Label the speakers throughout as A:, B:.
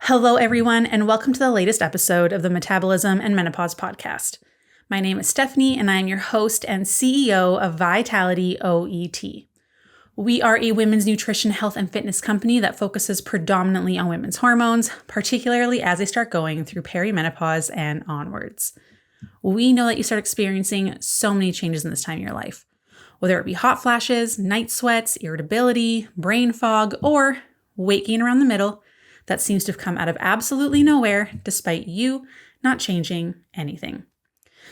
A: Hello, everyone, and welcome to the latest episode of the Metabolism and Menopause podcast. My name is Stephanie, and I am your host and CEO of VitalityOET. We are a women's nutrition, health, and fitness company that focuses predominantly on women's hormones, particularly as they start going through perimenopause and onwards. We know that you start experiencing so many changes in this time of your life, whether it be hot flashes, night sweats, irritability, brain fog, or weight gain around the middle that seems to have come out of absolutely nowhere despite you not changing anything.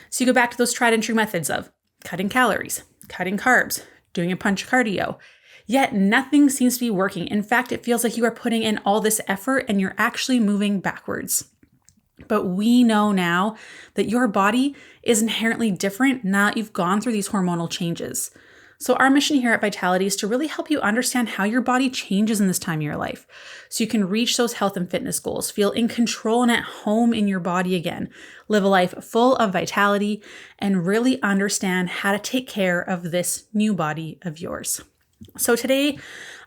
A: So you go back to those tried and true methods of cutting calories, cutting carbs, doing a punch cardio, yet nothing seems to be working. In fact, it feels like you are putting in all this effort and you're actually moving backwards. But we know now that your body is inherently different now that you've gone through these hormonal changes. So our mission here at Vitality is to really help you understand how your body changes in this time of your life so you can reach those health and fitness goals, feel in control and at home in your body again, live a life full of vitality, and really understand how to take care of this new body of yours. So today,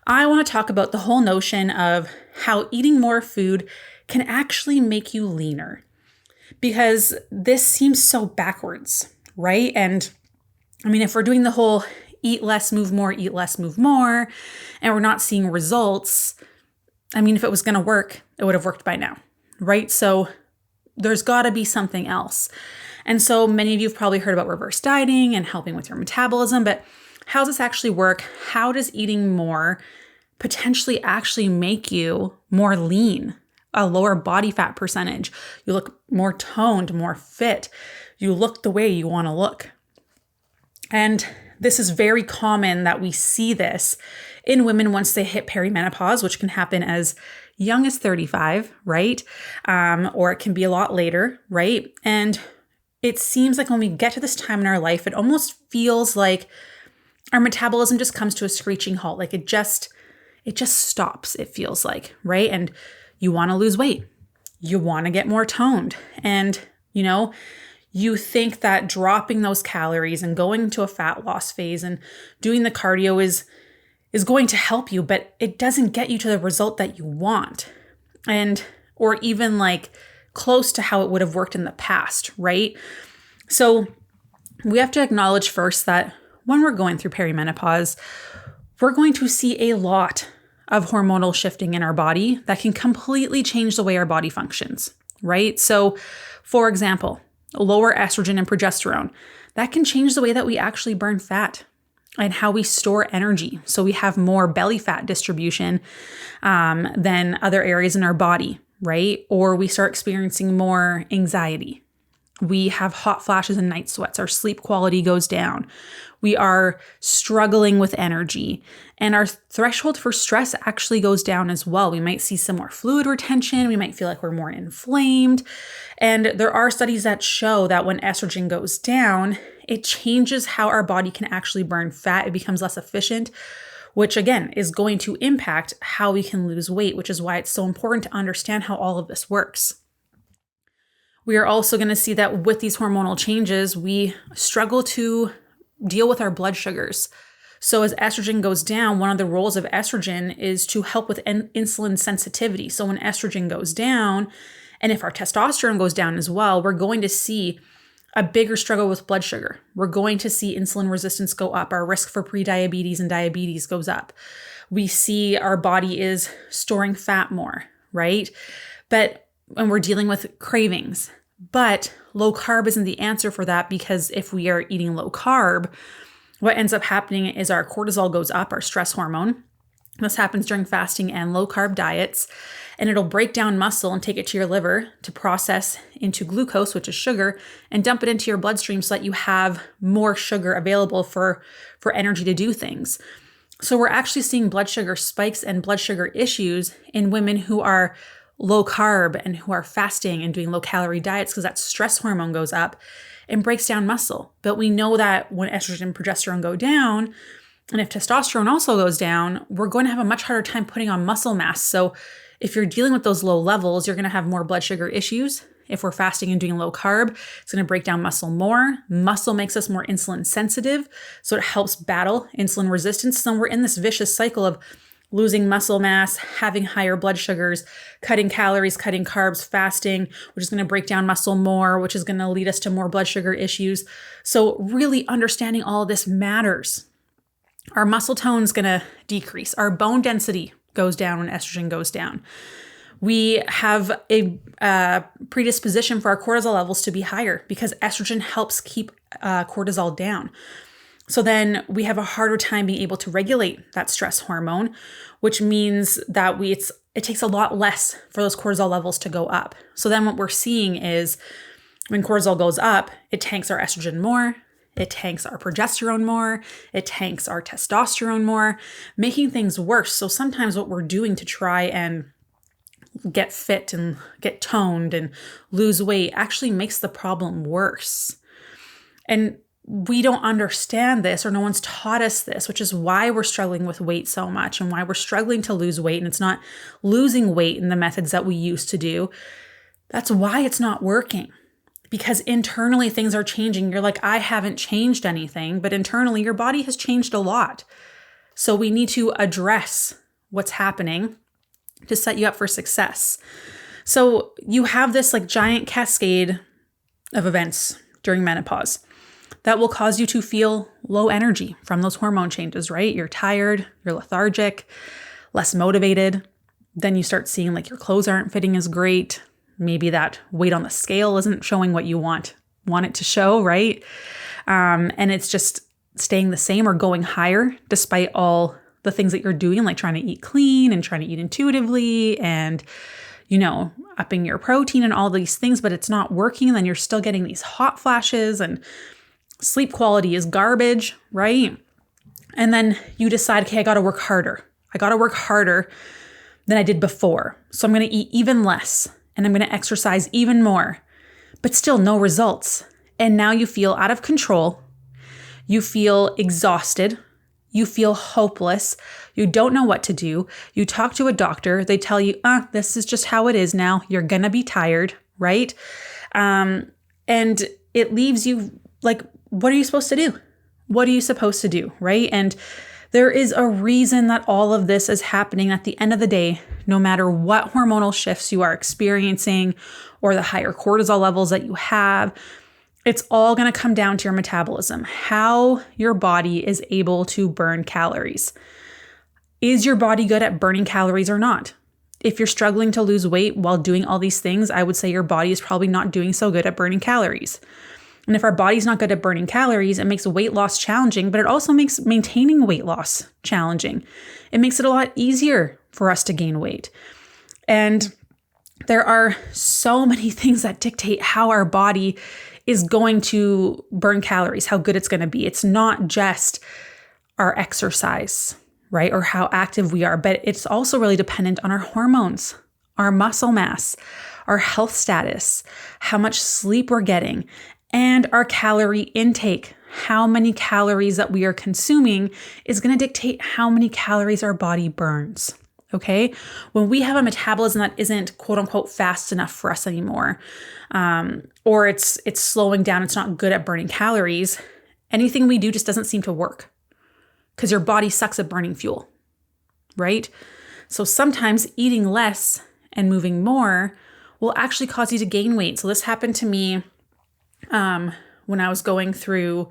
A: I want to talk about the whole notion of how eating more food can actually make you leaner, because this seems so backwards, right? And I mean, if we're doing the whole eat less, move more, and we're not seeing results, I mean, if it was going to work, it would have worked by now, right? So there's got to be something else. And so many of you have probably heard about reverse dieting and helping with your metabolism, but how does this actually work? How does eating more potentially actually make you more lean, a lower body fat percentage? You look more toned, more fit. You look the way you want to look. And this is very common that we see this in women once they hit perimenopause, which can happen as young as 35, right? Or it can be a lot later, right? And it seems like when we get to this time in our life, it almost feels like our metabolism just comes to a screeching halt. Like it just stops, it feels like, right? And you want to lose weight. You want to get more toned. And, you think that dropping those calories and going into a fat loss phase and doing the cardio is going to help you, but it doesn't get you to the result that you want. Or even like close to how it would have worked in the past, right? So we have to acknowledge first that when we're going through perimenopause, we're going to see a lot of hormonal shifting in our body that can completely change the way our body functions, right? So for example, lower estrogen and progesterone, that can change the way that we actually burn fat and how we store energy. So we have more belly fat distribution than other areas in our body, right? Or we start experiencing more anxiety. We have hot flashes and night sweats. Our sleep quality goes down. We are struggling with energy. And our threshold for stress actually goes down as well. We might see some more fluid retention. We might feel like we're more inflamed. And there are studies that show that when estrogen goes down, it changes how our body can actually burn fat. It becomes less efficient, which again is going to impact how we can lose weight, which is why it's so important to understand how all of this works. We are also going to see that with these hormonal changes, we struggle to deal with our blood sugars. So as estrogen goes down, one of the roles of estrogen is to help with insulin sensitivity. So when estrogen goes down, and if our testosterone goes down as well, we're going to see a bigger struggle with blood sugar. We're going to see insulin resistance go up. Our risk for prediabetes and diabetes goes up. We see our body is storing fat more, right? And we're dealing with cravings. But low carb isn't the answer for that, because if we are eating low carb, what ends up happening is our cortisol goes up, our stress hormone. This happens during fasting and low carb diets, and it'll break down muscle and take it to your liver to process into glucose, which is sugar, and dump it into your bloodstream so that you have more sugar available for energy to do things. So we're actually seeing blood sugar spikes and blood sugar issues in women who are low carb and who are fasting and doing low calorie diets, because that stress hormone goes up and breaks down muscle. But we know that when estrogen and progesterone go down, and if testosterone also goes down, we're going to have a much harder time putting on muscle mass. So if you're dealing with those low levels, you're going to have more blood sugar issues. If we're fasting and doing low carb, it's going to break down muscle more. Muscle makes us more insulin sensitive, so it helps battle insulin resistance. So we're in this vicious cycle of losing muscle mass, having higher blood sugars, cutting calories, cutting carbs, fasting, which is going to break down muscle more, which is going to lead us to more blood sugar issues. So really understanding all of this matters. Our muscle tone is going to decrease. Our bone density goes down when estrogen goes down. We have a predisposition for our cortisol levels to be higher because estrogen helps keep cortisol down. So then we have a harder time being able to regulate that stress hormone, which means that it takes a lot less for those cortisol levels to go up. So then what we're seeing is when cortisol goes up, it tanks our estrogen more, it tanks our progesterone more, it tanks our testosterone more, making things worse. So sometimes what we're doing to try and get fit and get toned and lose weight actually makes the problem worse. And we don't understand this, or no one's taught us this, which is why we're struggling with weight so much and why we're struggling to lose weight. And it's not losing weight in the methods that we used to do. That's why it's not working, because internally things are changing. You're like, I haven't changed anything, but internally your body has changed a lot. So we need to address what's happening to set you up for success. So you have this like giant cascade of events during menopause that will cause you to feel low energy from those hormone changes, right? You're tired, you're lethargic, less motivated. Then you start seeing like your clothes aren't fitting as great. Maybe that weight on the scale isn't showing what you want it to show, right? And it's just staying the same or going higher despite all the things that you're doing, like trying to eat clean and trying to eat intuitively and, upping your protein and all these things, but it's not working. And then you're still getting these hot flashes and sleep quality is garbage, right? And then you decide, okay, I got to work harder. I got to work harder than I did before. So I'm going to eat even less and I'm going to exercise even more, but still no results. And now you feel out of control. You feel exhausted. You feel hopeless. You don't know what to do. You talk to a doctor. They tell you, this is just how it is now. You're going to be tired, right? And it leaves you like, what are you supposed to do? What are you supposed to do, right? And there is a reason that all of this is happening. At the end of the day, no matter what hormonal shifts you are experiencing or the higher cortisol levels that you have, it's all going to come down to your metabolism, how your body is able to burn calories. Is your body good at burning calories or not? If you're struggling to lose weight while doing all these things, I would say your body is probably not doing so good at burning calories. And if our body's not good at burning calories, it makes weight loss challenging, but it also makes maintaining weight loss challenging. It makes it a lot easier for us to gain weight. And there are so many things that dictate how our body is going to burn calories, how good it's going to be. It's not just our exercise, right? Or how active we are, but it's also really dependent on our hormones, our muscle mass, our health status, how much sleep we're getting, and our calorie intake. How many calories that we are consuming is going to dictate how many calories our body burns. Okay. When we have a metabolism that isn't quote unquote fast enough for us anymore, or it's slowing down, it's not good at burning calories, anything we do just doesn't seem to work because your body sucks at burning fuel, right? So sometimes eating less and moving more will actually cause you to gain weight. So this happened to me when I was going through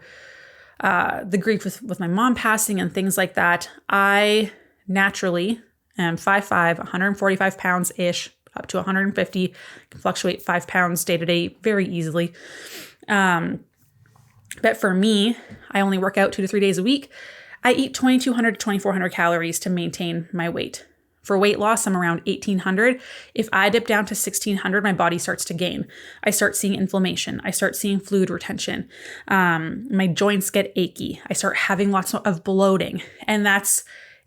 A: the grief with my mom passing and things like that. I naturally am 5'5", 145 pounds-ish, up to 150, can fluctuate 5 pounds day to day very easily. But for me, I only work out 2 to 3 days a week. I eat 2,200 to 2,400 calories to maintain my weight. For weight loss, I'm around 1,800. If I dip down to 1,600, my body starts to gain. I start seeing inflammation. I start seeing fluid retention. My joints get achy. I start having lots of bloating. And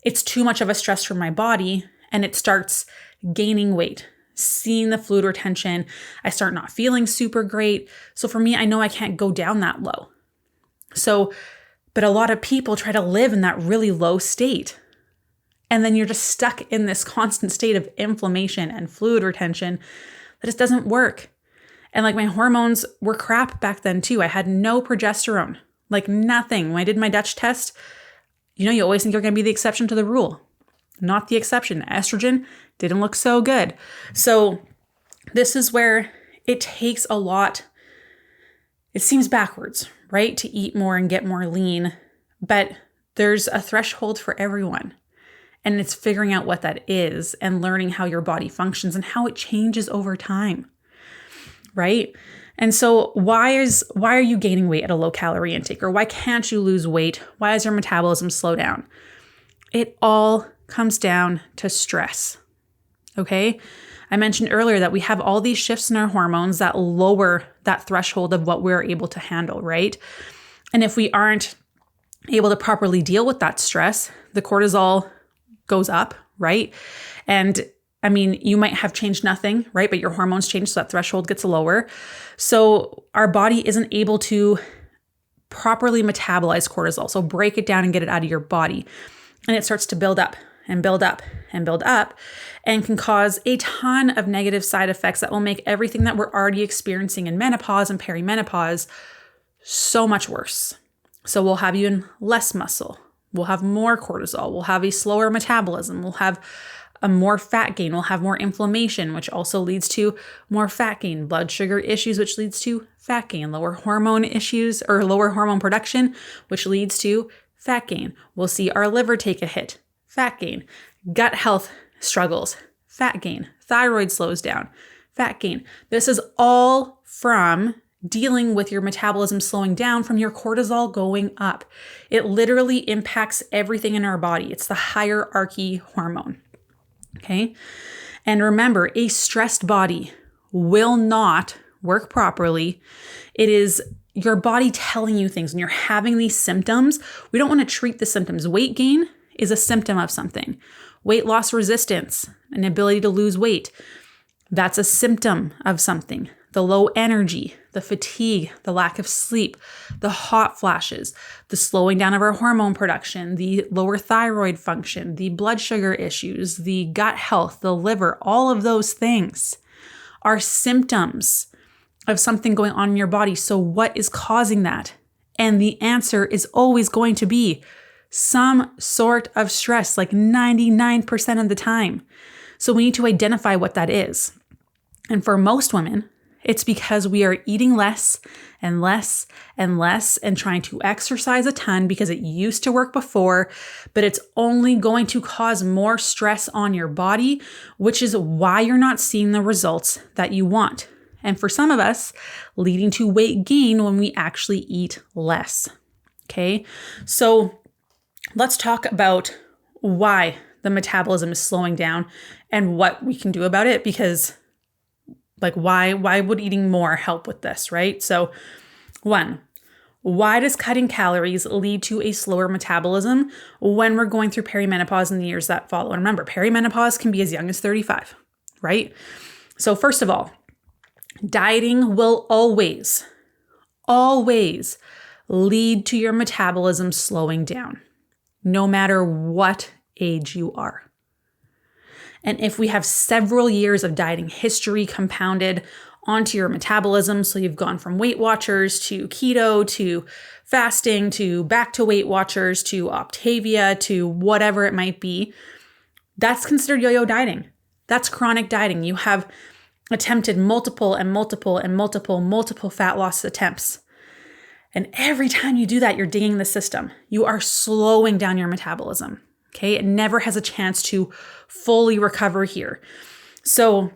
A: it's too much of a stress for my body, and it starts gaining weight, seeing the fluid retention. I start not feeling super great. So for me, I know I can't go down that low. But a lot of people try to live in that really low state. And then you're just stuck in this constant state of inflammation and fluid retention that just doesn't work. And like my hormones were crap back then too. I had no progesterone, like nothing. When I did my Dutch test, you always think you're going to be the exception to the rule. not the exception. Estrogen didn't look so good. So this is where it takes a lot. It seems backwards, right? To eat more and get more lean, but there's a threshold for everyone. And it's figuring out what that is and learning how your body functions and how it changes over time, right? And so why are you gaining weight at a low calorie intake? Or why can't you lose weight? Why does your metabolism slow down? It all comes down to stress, okay? I mentioned earlier that we have all these shifts in our hormones that lower that threshold of what we're able to handle, right? And if we aren't able to properly deal with that stress, the cortisol goes up, right? And I mean, you might have changed nothing, right? But your hormones change, so that threshold gets lower. So our body isn't able to properly metabolize cortisol. So break it down and get it out of your body. And it starts to build up and build up and build up and can cause a ton of negative side effects that will make everything that we're already experiencing in menopause and perimenopause so much worse. So we'll have even less muscle. We'll have more cortisol. We'll have a slower metabolism. We'll have a more fat gain. We'll have more inflammation, which also leads to more fat gain, blood sugar issues, which leads to fat gain, lower hormone issues or lower hormone production, which leads to fat gain. We'll see our liver take a hit, fat gain, gut health struggles, fat gain, thyroid slows down, fat gain. This is all from dealing with your metabolism slowing down from your cortisol going up. It literally impacts everything in our body. It's the hierarchy hormone. Okay. And remember, a stressed body will not work properly. It is your body telling you things. When you're having these symptoms, we don't want to treat the symptoms. Weight gain is a symptom of something. Weight loss resistance, an ability to lose weight, that's a symptom of something. The low energy, the fatigue, the lack of sleep, the hot flashes, the slowing down of our hormone production, the lower thyroid function, the blood sugar issues, the gut health, the liver, all of those things are symptoms of something going on in your body. So what is causing that? And the answer is always going to be some sort of stress, like 99% of the time. So we need to identify what that is. And for most women, it's because we are eating less and less and less and trying to exercise a ton because it used to work before, but it's only going to cause more stress on your body, which is why you're not seeing the results that you want. And for some of us, leading to weight gain when we actually eat less. Okay, so let's talk about why the metabolism is slowing down and what we can do about it, because why would eating more help with this, right? So 1, why does cutting calories lead to a slower metabolism when we're going through perimenopause in the years that follow? And remember, perimenopause can be as young as 35, right? So first of all, dieting will always lead to your metabolism slowing down, no matter what age you are. And if we have several years of dieting history compounded onto your metabolism, so you've gone from Weight Watchers to keto to fasting to back to Weight Watchers to Optavia to whatever it might be, that's considered yo-yo dieting. That's chronic dieting. You have attempted multiple fat loss attempts. And every time you do that, you're dinging the system. You are slowing down your metabolism. Okay, it never has a chance to fully recover here. So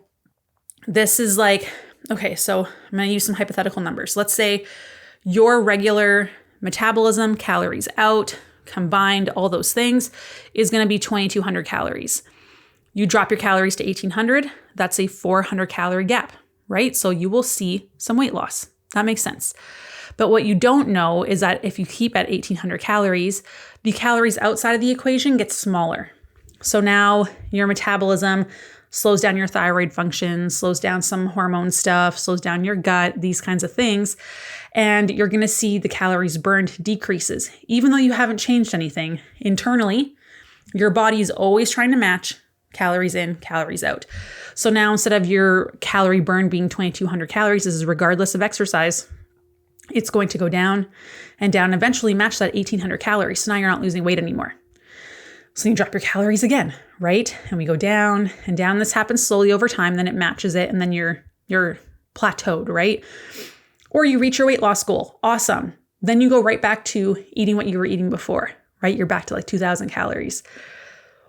A: this is like, okay, so I'm going to use some hypothetical numbers. Let's say your regular metabolism, calories out, combined, all those things, is going to be 2,200 calories. You drop your calories to 1,800, that's a 400 calorie gap, right? So you will see some weight loss. That makes sense. But what you don't know is that if you keep at 1,800 calories, the calories outside of the equation get smaller. So now your metabolism slows down your thyroid function, slows down some hormone stuff, slows down your gut, these kinds of things. And you're going to see the calories burned decreases. Even though you haven't changed anything internally, your body is always trying to match calories in, calories out. So now instead of your calorie burn being 2,200 calories, this is regardless of exercise, it's going to go down and down, eventually match that 1,800 calories. So now you're not losing weight anymore. So you drop your calories again, right? And we go down and down. This happens slowly over time. Then it matches it. And then you're plateaued, right? Or you reach your weight loss goal. Awesome. Then you go right back to eating what you were eating before, right? You're back to like 2,000 calories.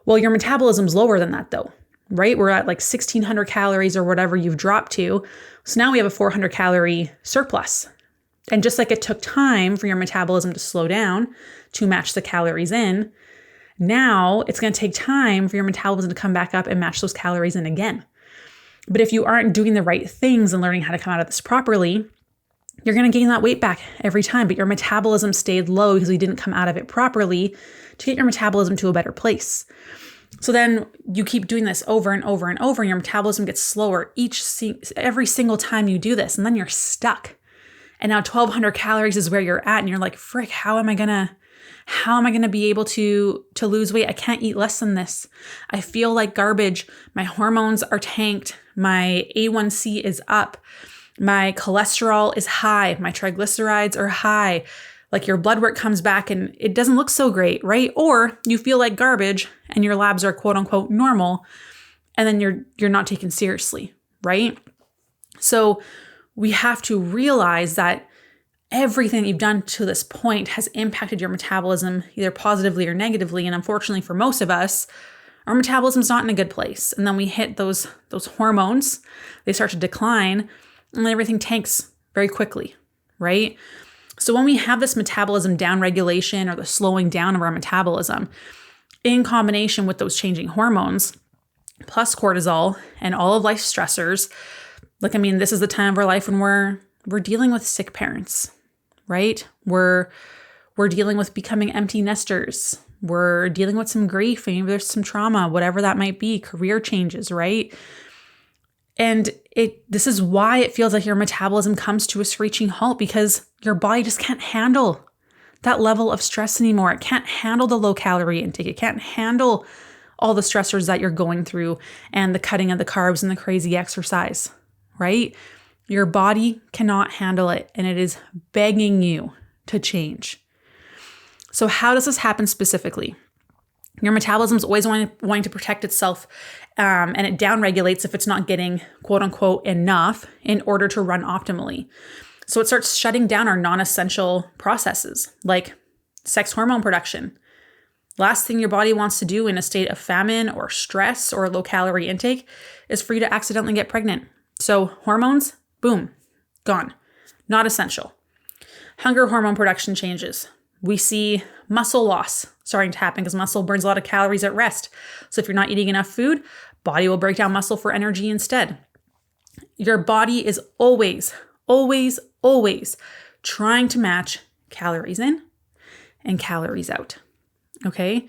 A: Well, your metabolism's lower than that though, right? We're at like 1,600 calories or whatever you've dropped to. So now we have a 400 calorie surplus. And just like it took time for your metabolism to slow down to match the calories in, now it's going to take time for your metabolism to come back up and match those calories in again. But if you aren't doing the right things and learning how to come out of this properly, you're going to gain that weight back every time, but your metabolism stayed low because you didn't come out of it properly to get your metabolism to a better place. So then you keep doing this over and over and over, and your metabolism gets slower every single time you do this, and then you're stuck. And now 1,200 calories is where you're at, and you're like, frick, how am I gonna be able to lose weight? I can't eat less than this. I feel like garbage. My hormones are tanked. My A1C is up. My cholesterol is high. My triglycerides are high. Like your blood work comes back and it doesn't look so great, right? Or you feel like garbage and your labs are quote unquote normal, and then you're not taken seriously, right? So we have to realize that everything that you've done to this point has impacted your metabolism either positively or negatively. And unfortunately for most of us, our metabolism's not in a good place. And then we hit those hormones, they start to decline, and then everything tanks very quickly, right? So when we have this metabolism downregulation or the slowing down of our metabolism in combination with those changing hormones, plus cortisol and all of life's stressors, this is the time of our life when we're dealing with sick parents, right? We're dealing with becoming empty nesters. We're dealing with some grief, maybe there's some trauma, whatever that might be, career changes, right? And this is why it feels like your metabolism comes to a screeching halt, because your body just can't handle that level of stress anymore. It can't handle the low calorie intake. It can't handle all the stressors that you're going through and the cutting of the carbs and the crazy exercise, right? Your body cannot handle it, and it is begging you to change. So how does this happen specifically? Your metabolism is always wanting to protect itself, and it downregulates if it's not getting quote unquote enough in order to run optimally. So it starts shutting down our non-essential processes like sex hormone production. Last thing your body wants to do in a state of famine or stress or low calorie intake is for you to accidentally get pregnant. So hormones, boom, gone. Not essential. Hunger hormone production changes. We see muscle loss starting to happen because muscle burns a lot of calories at rest. So if you're not eating enough food, body will break down muscle for energy instead. Your body is always, always, always trying to match calories in and calories out. Okay?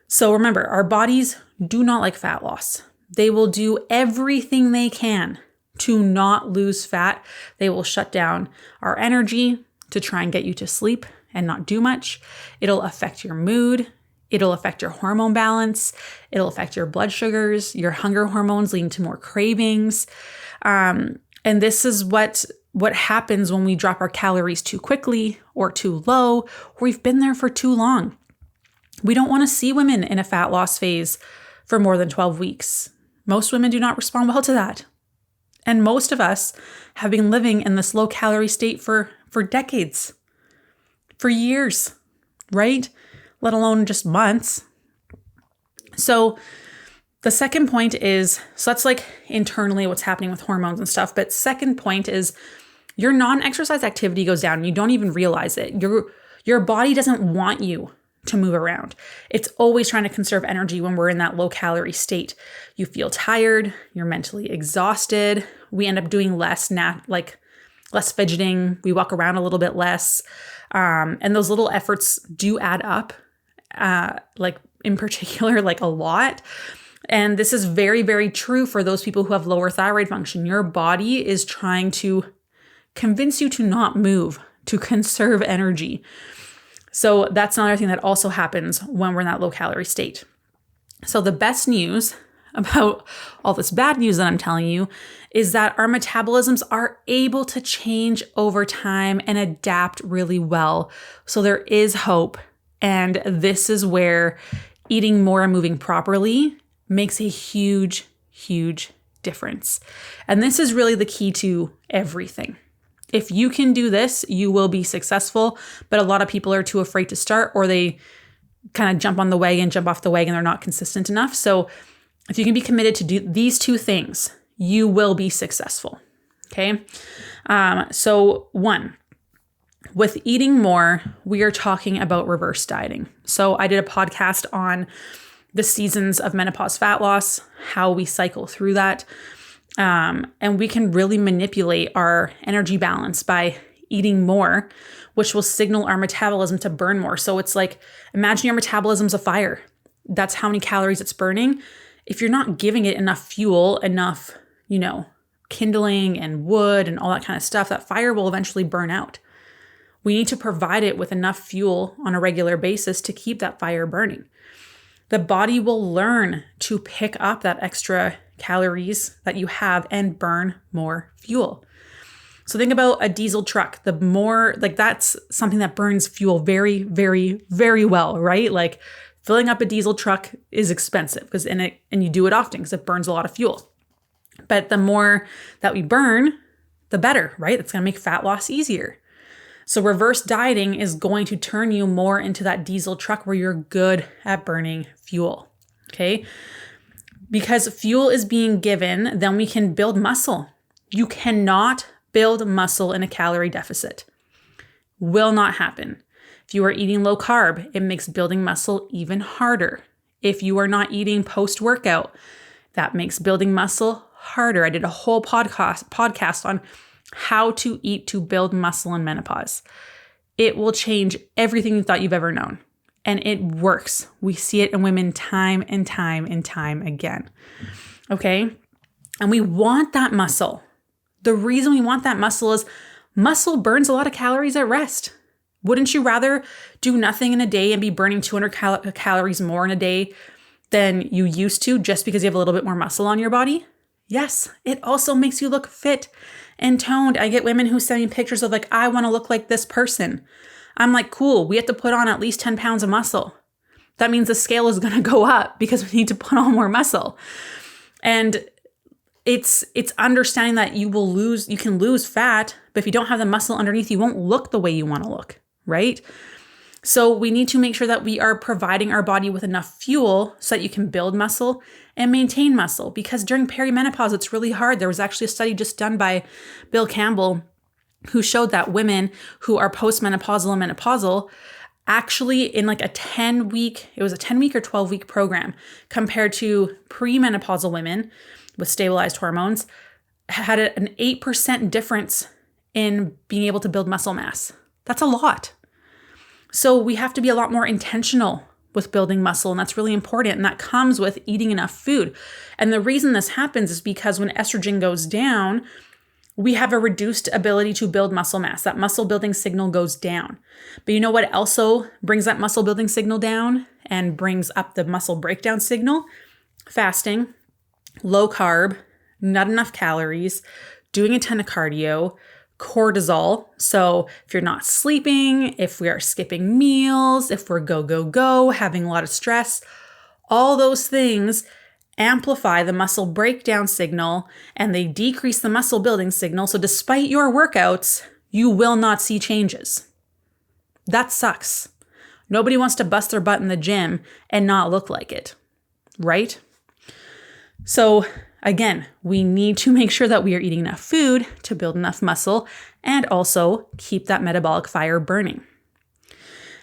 A: So remember, our bodies do not like fat loss. They will do everything they can to not lose fat. They will shut down our energy to try and get you to sleep and not do much. It'll affect your mood. It'll affect your hormone balance. It'll affect your blood sugars, your hunger hormones, leading to more cravings. And this is what happens when we drop our calories too quickly or too low, or we've been there for too long. We don't want to see women in a fat loss phase for more than 12 weeks. Most women do not respond well to that. And most of us have been living in this low calorie state for decades, for years, right? Let alone just months. So the second point is, so that's like internally what's happening with hormones and stuff. But second point is your non-exercise activity goes down and you don't even realize it. Your body doesn't want you to move around. It's always trying to conserve energy when we're in that low calorie state. You feel tired, you're mentally exhausted. We end up doing less fidgeting. We walk around a little bit less. And those little efforts do add up, in particular, like a lot. And this is very, very true for those people who have lower thyroid function. Your body is trying to convince you to not move, to conserve energy. So that's another thing that also happens when we're in that low calorie state. So the best news about all this bad news that I'm telling you is that our metabolisms are able to change over time and adapt really well. So there is hope. And this is where eating more and moving properly makes a huge, huge difference. And this is really the key to everything. If you can do this, you will be successful, but a lot of people are too afraid to start, or they kind of jump on the wagon, jump off the wagon, they're not consistent enough. So if you can be committed to do these two things, you will be successful. Okay. So 1, with eating more, we are talking about reverse dieting. So I did a podcast on the seasons of menopause fat loss, how we cycle through that. And we can really manipulate our energy balance by eating more, which will signal our metabolism to burn more. So it's like, imagine your metabolism's a fire. That's how many calories it's burning. If you're not giving it enough fuel, enough, kindling and wood and all that kind of stuff, that fire will eventually burn out. We need to provide it with enough fuel on a regular basis to keep that fire burning. The body will learn to pick up that extra calories that you have and burn more fuel. So think about a diesel truck. The more, that's something that burns fuel very, very, very well, right? Like filling up a diesel truck is expensive and you do it often because it burns a lot of fuel. But the more that we burn, the better, right? It's going to make fat loss easier. So reverse dieting is going to turn you more into that diesel truck where you're good at burning fuel, okay? Because fuel is being given, then we can build muscle. You cannot build muscle in a calorie deficit. Will not happen. If you are eating low carb, it makes building muscle even harder. If you are not eating post-workout, that makes building muscle harder. I did a whole podcast on how to eat to build muscle in menopause. It will change everything you thought you've ever known. And it works. We see it in women time and time and time again. Okay? And we want that muscle. The reason we want that muscle is muscle burns a lot of calories at rest. Wouldn't you rather do nothing in a day and be burning 200 calories more in a day than you used to just because you have a little bit more muscle on your body? Yes, it also makes you look fit and toned. I get women who send me pictures of I want to look like this person. I'm like, cool, we have to put on at least 10 pounds of muscle. That means the scale is going to go up because we need to put on more muscle. And it's understanding that you can lose fat, but if you don't have the muscle underneath, you won't look the way you want to look, right? So we need to make sure that we are providing our body with enough fuel so that you can build muscle and maintain muscle. Because during perimenopause, it's really hard. There was actually a study just done by Bill Campbell who showed that women who are postmenopausal and menopausal actually in a 10-week, it was a 10-week or 12-week program compared to premenopausal women with stabilized hormones, had an 8% difference in being able to build muscle mass. That's a lot. So we have to be a lot more intentional with building muscle, and that's really important. And that comes with eating enough food. And the reason this happens is because when estrogen goes down, we have a reduced ability to build muscle mass. That muscle building signal goes down. But you know what also brings that muscle building signal down and brings up the muscle breakdown signal? Fasting, low carb, not enough calories, doing a ton of cardio, cortisol. So if you're not sleeping, if we are skipping meals, if we're go, having a lot of stress, all those things amplify the muscle breakdown signal and they decrease the muscle building signal. So despite your workouts, you will not see changes. That sucks. Nobody wants to bust their butt in the gym and not look like it, right? So again, we need to make sure that we are eating enough food to build enough muscle and also keep that metabolic fire burning.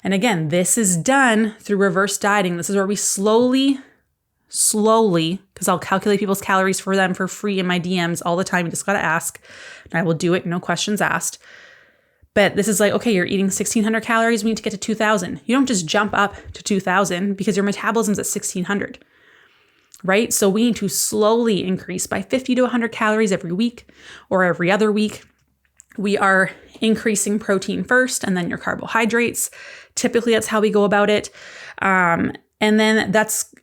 A: And again, this is done through reverse dieting. This is where we slowly, because I'll calculate people's calories for them for free in my DMs all the time. You just got to ask, and I will do it, no questions asked. But this is okay, you're eating 1,600 calories. We need to get to 2,000. You don't just jump up to 2,000 because your metabolism's at 1,600. Right? So we need to slowly increase by 50 to 100 calories every week or every other week. We are increasing protein first and then your carbohydrates. Typically, that's how we go about it. And then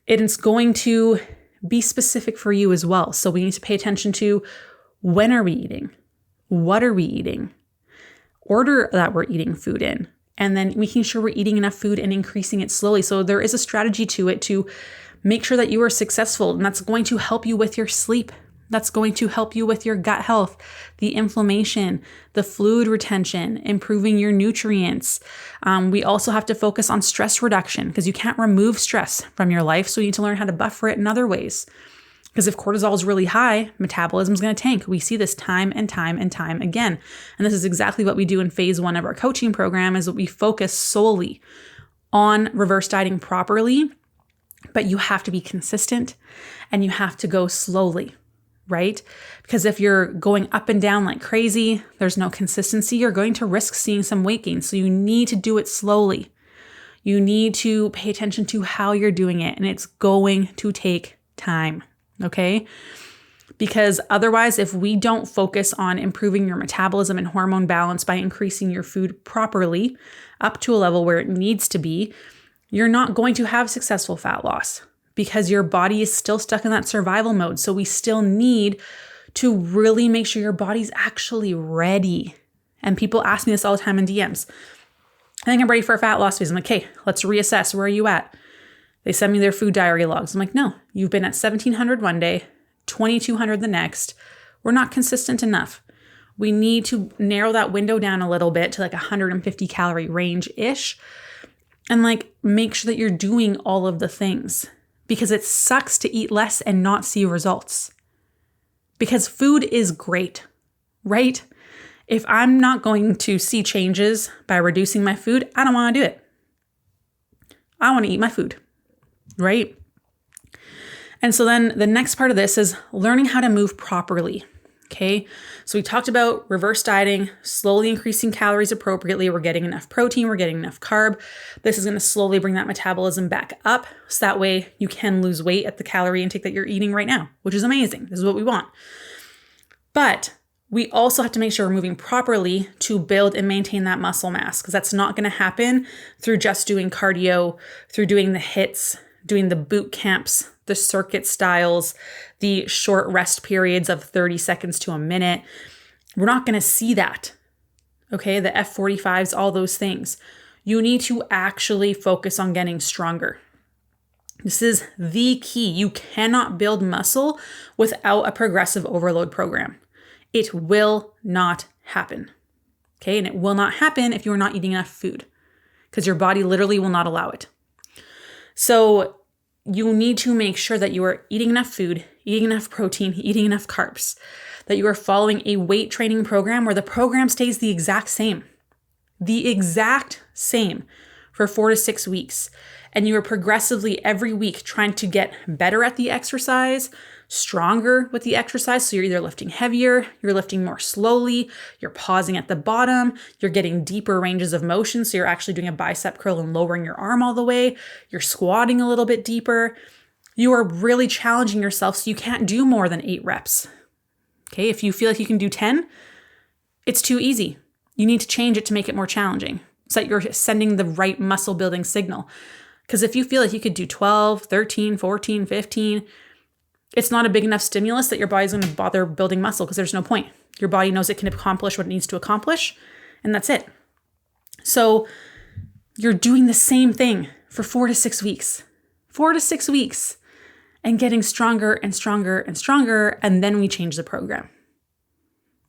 A: it's going to be specific for you as well. So we need to pay attention to when are we eating? What are we eating? Order that we're eating food in. and then making sure we're eating enough food and increasing it slowly. So there is a strategy to it to make sure that you are successful, and that's going to help you with your sleep. That's going to help you with your gut health, the inflammation, the fluid retention, improving your nutrients. We also have to focus on stress reduction because you can't remove stress from your life. So you need to learn how to buffer it in other ways. Because if cortisol is really high, metabolism is going to tank. We see this time and time and time again. And this is exactly what we do in phase 1 of our coaching program, is that we focus solely on reverse dieting properly, but you have to be consistent and you have to go slowly, right? Because if you're going up and down like crazy, there's no consistency, you're going to risk seeing some weight gain. So you need to do it slowly. You need to pay attention to how you're doing it, and it's going to take time. Okay? Because otherwise, if we don't focus on improving your metabolism and hormone balance by increasing your food properly up to a level where it needs to be, you're not going to have successful fat loss because your body is still stuck in that survival mode. So we still need to really make sure your body's actually ready. And people ask me this all the time in DMs. I think I'm ready for a fat loss phase. I'm like, okay, let's reassess. Where are you at? They send me their food diary logs. I'm like, no, you've been at 1,700 one day, 2,200 the next. We're not consistent enough. We need to narrow that window down a little bit to like 150 calorie range-ish, and like make sure that you're doing all of the things, because it sucks to eat less and not see results. Because food is great, right? If I'm not going to see changes by reducing my food, I don't want to do it. I want to eat my food. Right? And so then the next part of this is learning how to move properly. Okay. So we talked about reverse dieting, slowly increasing calories appropriately. We're getting enough protein. We're getting enough carb. This is going to slowly bring that metabolism back up. So that way you can lose weight at the calorie intake that you're eating right now, which is amazing. This is what we want. But we also have to make sure we're moving properly to build and maintain that muscle mass, because that's not going to happen through just doing cardio, through doing the HIITs, doing the boot camps, the circuit styles, the short rest periods of 30 seconds to a minute. We're not going to see that. Okay, the F45s, all those things. You need to actually focus on getting stronger. This is the key. You cannot build muscle without a progressive overload program. It will not happen. Okay, and it will not happen if you're not eating enough food, because your body literally will not allow it. So you need to make sure that you are eating enough food, eating enough protein, eating enough carbs, that you are following a weight training program where the program stays the exact same for 4 to 6 weeks. And you are progressively every week trying to get better at the exercise, stronger with the exercise. So you're either lifting heavier, you're lifting more slowly, you're pausing at the bottom, you're getting deeper ranges of motion. So you're actually doing a bicep curl and lowering your arm all the way. You're squatting a little bit deeper. You are really challenging yourself, so you can't do more than 8 reps. Okay, if you feel like you can do 10, it's too easy. You need to change it to make it more challenging so that you're sending the right muscle building signal. Because if you feel like you could do 12, 13, 14, 15, it's not a big enough stimulus that your body's going to bother building muscle, because there's no point. Your body knows it can accomplish what it needs to accomplish, and that's it. So you're doing the same thing for 4 to 6 weeks. 4 to 6 weeks. And getting stronger and stronger and stronger, and then we change the program.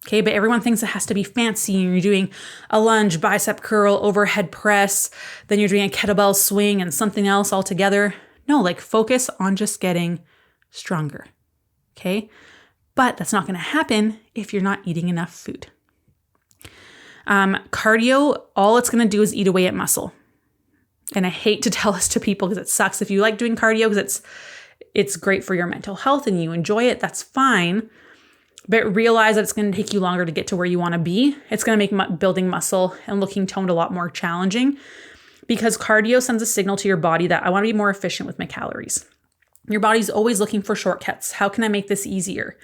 A: Okay, but everyone thinks it has to be fancy, and you're doing a lunge, bicep curl, overhead press, then you're doing a kettlebell swing and something else altogether. No, like focus on just getting stronger. Okay, but that's not going to happen if you're not eating enough food. Cardio, all it's going to do is eat away at muscle. And I hate to tell this to people because it sucks. If you like doing cardio because it's great for your mental health and you enjoy it, that's fine. But realize that it's going to take you longer to get to where you want to be. It's going to make building muscle and looking toned a lot more challenging, because cardio sends a signal to your body that I want to be more efficient with my calories. Your body's always looking for shortcuts. How can I make this easier?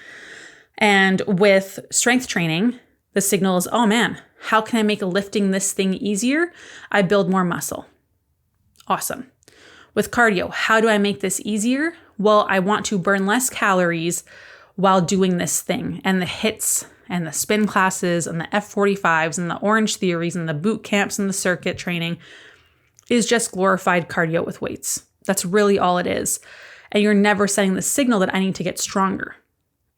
A: And with strength training, the signal is, oh man, how can I make lifting this thing easier? I build more muscle. Awesome. With cardio, how do I make this easier? Well, I want to burn less calories while doing this thing. And the HIITs and the spin classes and the F45s and the Orange Theories and the boot camps and the circuit training is just glorified cardio with weights. That's really all it is. And you're never sending the signal that I need to get stronger.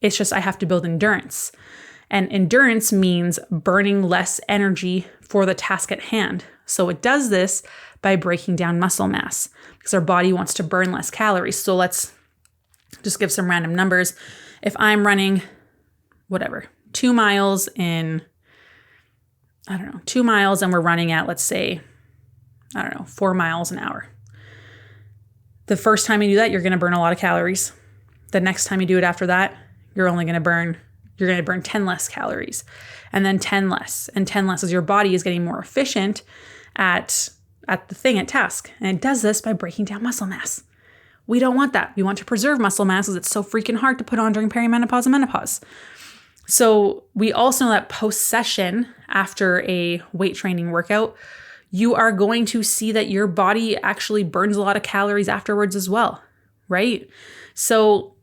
A: It's just I have to build endurance. And endurance means burning less energy for the task at hand. So it does this by breaking down muscle mass because our body wants to burn less calories. So let's just give some random numbers. If I'm running, 2 miles in, 2 miles and we're running at, let's say, 4 miles an hour. The first time you do that, you're going to burn a lot of calories. The next time you do it after that, you're going to burn 10 less calories, and then 10 less and 10 less as your body is getting more efficient at task. And it does this by breaking down muscle mass. We don't want that. We want to preserve muscle mass because it's so freaking hard to put on during perimenopause and menopause. So we also know that post-session after a weight training workout, you are going to see that your body actually burns a lot of calories afterwards as well, right? So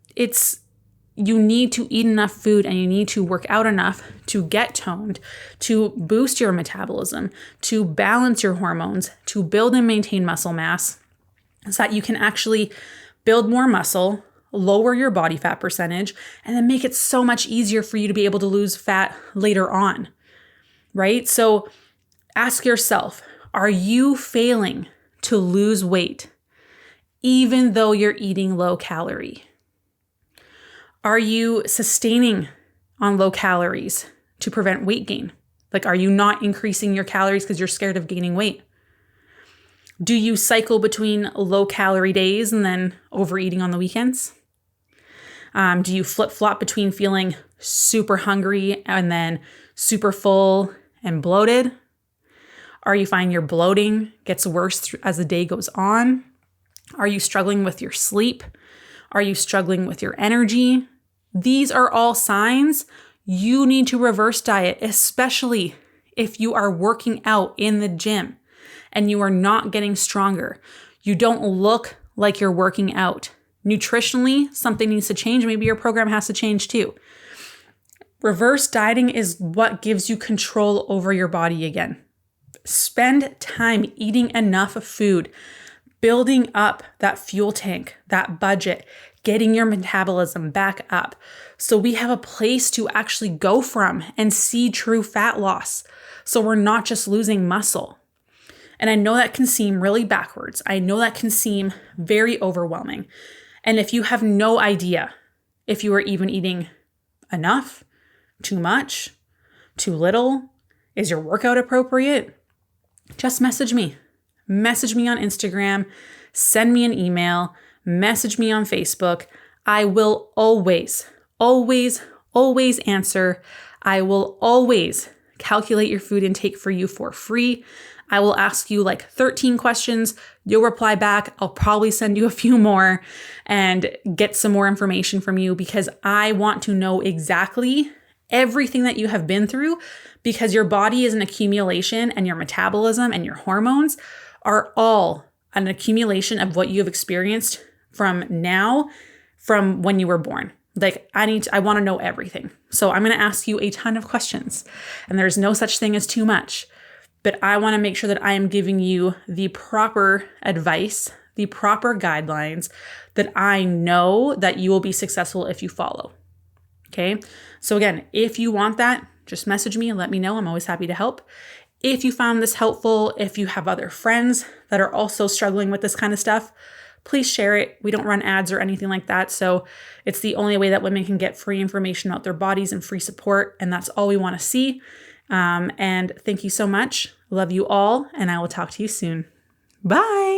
A: you need to eat enough food and you need to work out enough to get toned, to boost your metabolism, to balance your hormones, to build and maintain muscle mass so that you can actually build more muscle, lower your body fat percentage, and then make it so much easier for you to be able to lose fat later on, right? So ask yourself, are you failing to lose weight even though you're eating low calorie? Are you sustaining on low calories to prevent weight gain? Like, are you not increasing your calories because you're scared of gaining weight? Do you cycle between low calorie days and then overeating on the weekends? Do you flip-flop between feeling super hungry and then super full and bloated? Are you finding your bloating gets worse as the day goes on? Are you struggling with your sleep? Are you struggling with your energy? These are all signs you need to reverse diet, especially if you are working out in the gym and you are not getting stronger. You don't look like you're working out. Nutritionally, something needs to change. Maybe your program has to change too. Reverse dieting is what gives you control over your body again. Spend time eating enough food, building up that fuel tank, that budget, getting your metabolism back up so we have a place to actually go from and see true fat loss. So we're not just losing muscle. And I know that can seem really backwards. I know that can seem very overwhelming. And if you have no idea if you are even eating enough, too much, too little, is your workout appropriate? Just message me. Message me on Instagram, send me an email, message me on Facebook. I will always answer. I will always calculate your food intake for you for free. I will ask you like 13 questions. You'll reply back. I'll probably send you a few more and get some more information from you because I want to know exactly everything that you have been through because your body is an accumulation and your metabolism and your hormones are all an accumulation of what you have experienced from when you were born. Like I want to know everything. So I'm going to ask you a ton of questions and there's no such thing as too much, but I want to make sure that I am giving you the proper advice, the proper guidelines that I know that you will be successful if you follow. Okay. So again, if you want that, just message me and let me know. I'm always happy to help. If you found this helpful, if you have other friends that are also struggling with this kind of stuff, please share it. We don't run ads or anything like that. So it's the only way that women can get free information about their bodies and free support. And that's all we want to see. And thank you so much. Love you all. And I will talk to you soon. Bye.